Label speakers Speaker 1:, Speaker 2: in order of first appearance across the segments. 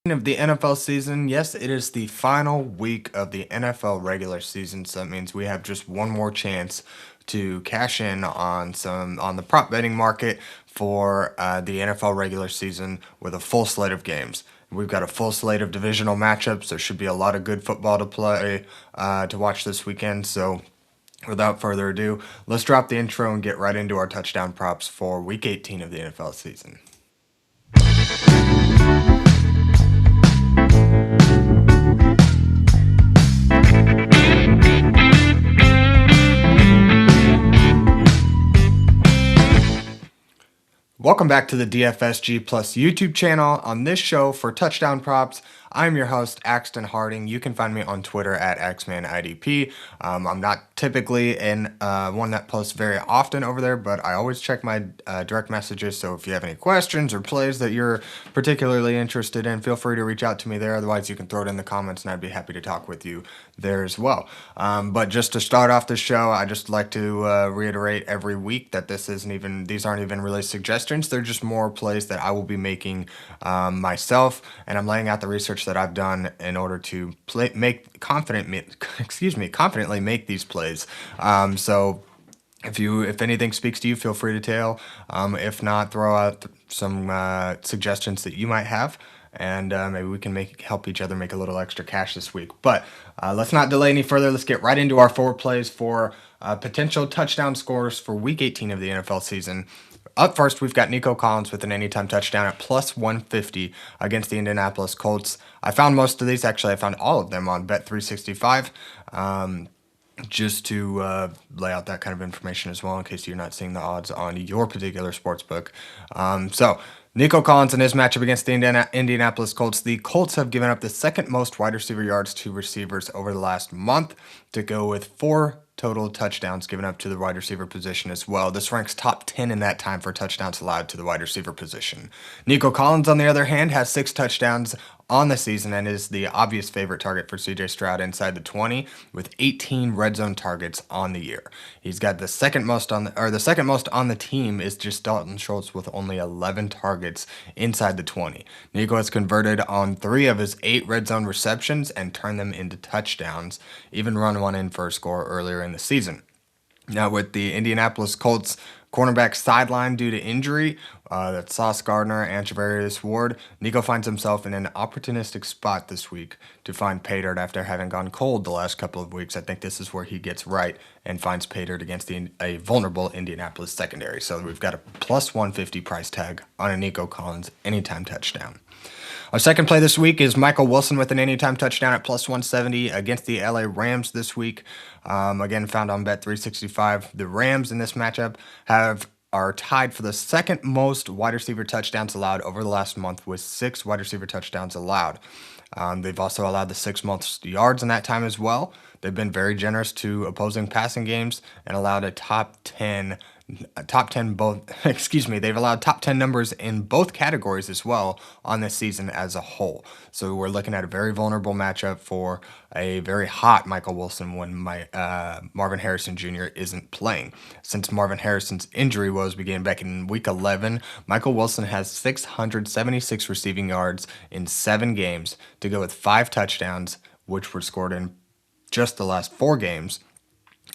Speaker 1: Of the NFL season. Yes, it is the final week of the NFL regular season, so that means we have just one more chance to cash in on the prop betting market for the NFL regular season with a full slate of games. We've got a full slate of divisional matchups. There should be a lot of good football to play to watch this weekend. So without further ado, let's drop the intro and get right into our touchdown props for Week 18 of the NFL season. Welcome back to the DFSG Plus YouTube channel. On this show for touchdown props, I'm your host, Axton Harding. You can find me on Twitter at XmanIDP. I'm not typically one that posts very often over there, but I always check my direct messages. So if you have any questions or plays that you're particularly interested in, feel free to reach out to me there. Otherwise, you can throw it in the comments, and I'd be happy to talk with you there as well. But just to start off the show, I just like to reiterate every week that these aren't even really suggestions. They're just more plays that I will be making myself, and I'm laying out the research that I've done in order to confidently make these plays. So if anything speaks to you, feel free to tail. If not, throw out some suggestions that you might have, and maybe we can help each other make a little extra cash this week. But let's not delay any further. Let's get right into our forward plays for potential touchdown scores for Week 18 of the NFL season. Up first, we've got Nico Collins with an anytime touchdown at plus 150 against the Indianapolis Colts. I found most of these. Actually, I found all of them on Bet365. Just to lay out that kind of information as well in case you're not seeing the odds on your particular sportsbook. So Nico Collins in his matchup against the Indianapolis Colts. The Colts have given up the second most wide receiver yards to receivers over the last month, to go with 4 total touchdowns given up to the wide receiver position as well. This ranks top 10 in that time for touchdowns allowed to the wide receiver position. Nico Collins, on the other hand, has 6 touchdowns on the season and is the obvious favorite target for CJ Stroud inside the 20 with 18 red zone targets on the year. He's got the second most on the team is just Dalton Schultz with only 11 targets inside the 20. Nico has converted on 3 of his 8 red zone receptions and turned them into touchdowns, even run one in for a score earlier in the season. Now, with the Indianapolis Colts cornerback sideline due to injury, that's Sauce Gardner and Charvarius Ward, Nico finds himself in an opportunistic spot this week to find pay dirt after having gone cold the last couple of weeks. I think this is where he gets right and finds pay dirt against a vulnerable Indianapolis secondary. So we've got a plus 150 price tag on a Nico Collins anytime touchdown. Our second play this week is Michael Wilson with an anytime touchdown at plus 170 against the LA Rams this week. Again, found on Bet365. The Rams in this matchup are tied for the second most wide receiver touchdowns allowed over the last month with 6 wide receiver touchdowns allowed. They've also allowed the 6th most yards in that time as well. They've been very generous to opposing passing games and allowed they've allowed top 10 numbers in both categories as well on this season as a whole. So we're looking at a very vulnerable matchup for a very hot Michael Wilson when Marvin Harrison Jr. isn't playing. Since Marvin Harrison's injury began back in Week 11, Michael Wilson has 676 receiving yards in 7 games to go with 5 touchdowns, which were scored in just the last 4 games.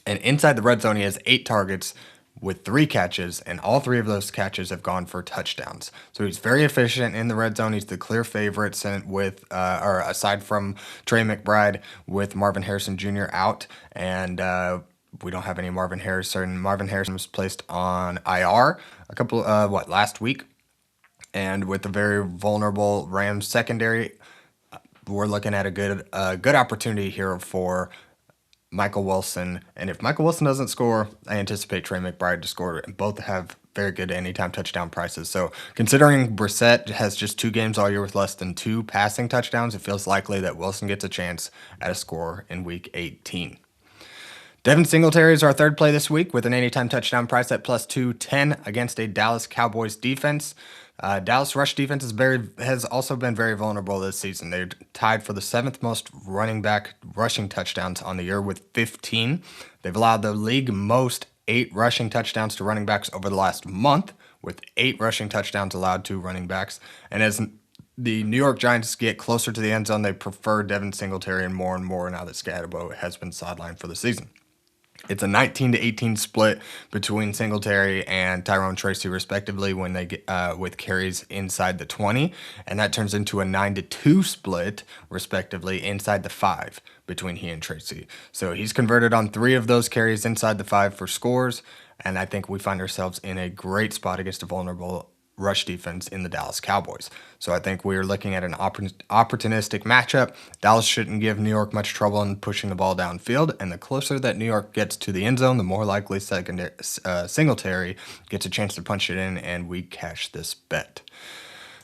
Speaker 1: And inside the red zone, he has 8 targets with 3 catches, and all 3 of those catches have gone for touchdowns. So he's very efficient in the red zone. He's the clear favorite aside from Trey McBride, with Marvin Harrison Jr. out, and we don't have any Marvin Harrison. Marvin Harrison was placed on IR last week, and with the very vulnerable Rams secondary, we're looking at a good opportunity here for Michael Wilson. And if Michael Wilson doesn't score, I anticipate Trey McBride to score. Both have very good anytime touchdown prices. So considering Brissett has just 2 games all year with less than 2 passing touchdowns, it feels likely that Wilson gets a chance at a score in Week 18. Devin Singletary is our third play this week with an anytime touchdown price at plus 210 against a Dallas Cowboys defense. Dallas rush defense has also been very vulnerable this season. They're tied for the 7th most running back rushing touchdowns on the year with 15. They've allowed the league most 8 rushing touchdowns to running backs over the last month, with 8 rushing touchdowns allowed to running backs. And as the New York Giants get closer to the end zone, they prefer Devin Singletary and more now that Scatterbo has been sidelined for the season. It's a 19-18 split between Singletary and Tyrone Tracy, respectively, when they get with carries inside the 20, and that turns into a 9-2 split, respectively, inside the 5 between he and Tracy. So he's converted on 3 of those carries inside the 5 for scores, and I think we find ourselves in a great spot against a vulnerable rush defense in the Dallas Cowboys. So I think we're looking at an opportunistic matchup. Dallas shouldn't give New York much trouble in pushing the ball downfield, and the closer that New York gets to the end zone, the more likely Singletary gets a chance to punch it in, and we cash this bet.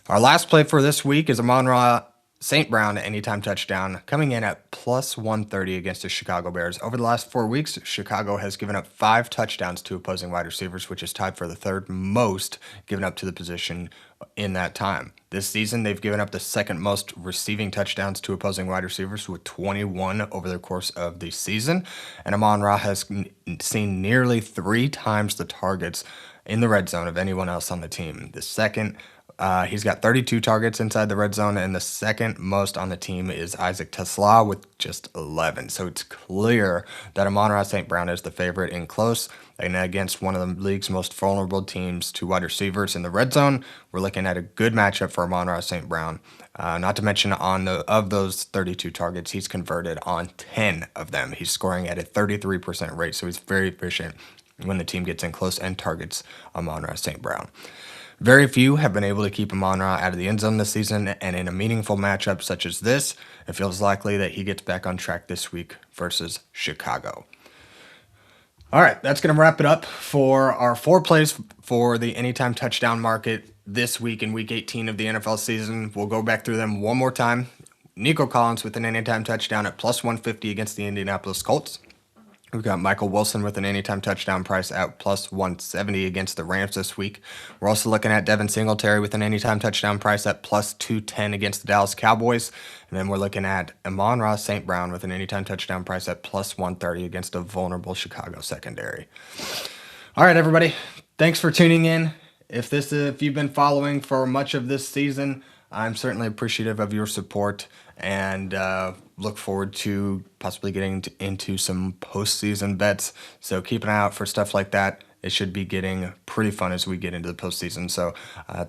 Speaker 1: Our last play for this week is Amon-Ra St. Brown anytime touchdown, coming in at plus 130 against the Chicago Bears. Over the last 4 weeks, Chicago has given up 5 touchdowns to opposing wide receivers, which is tied for the 3rd most given up to the position in that time. This season, they've given up the 2nd most receiving touchdowns to opposing wide receivers with 21 over the course of the season. And Amon-Ra has seen nearly 3 times the targets in the red zone of anyone else on the team. The second he's got 32 targets inside the red zone, and the 2nd most on the team is Isaac Tesla with just 11. So it's clear that Amon-Ra St. Brown is the favorite in close, and against one of the league's most vulnerable teams to wide receivers in the red zone, we're looking at a good matchup for Amon-Ra St. Brown. Not to mention, of those 32 targets, he's converted on 10 of them. He's scoring at a 33% rate, so he's very efficient when the team gets in close and targets Amon-Ra St. Brown. Very few have been able to keep Amon-Ra out of the end zone this season, and in a meaningful matchup such as this, it feels likely that he gets back on track this week versus Chicago. All right, that's going to wrap it up for our 4 plays for the anytime touchdown market this week in Week 18 of the NFL season. We'll go back through them one more time. Nico Collins with an anytime touchdown at plus 150 against the Indianapolis Colts. We've got Michael Wilson with an anytime touchdown price at plus 170 against the Rams this week. We're also looking at Devin Singletary with an anytime touchdown price at plus 210 against the Dallas Cowboys. And then we're looking at Amon-Ra St. Brown with an anytime touchdown price at plus 130 against a vulnerable Chicago secondary. All right, everybody. Thanks for tuning in. If you've been following for much of this season, I'm certainly appreciative of your support, and look forward to possibly getting into some postseason bets. So keep an eye out for stuff like that. It should be getting pretty fun as we get into the postseason. So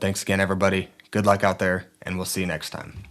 Speaker 1: thanks again, everybody. Good luck out there, and we'll see you next time.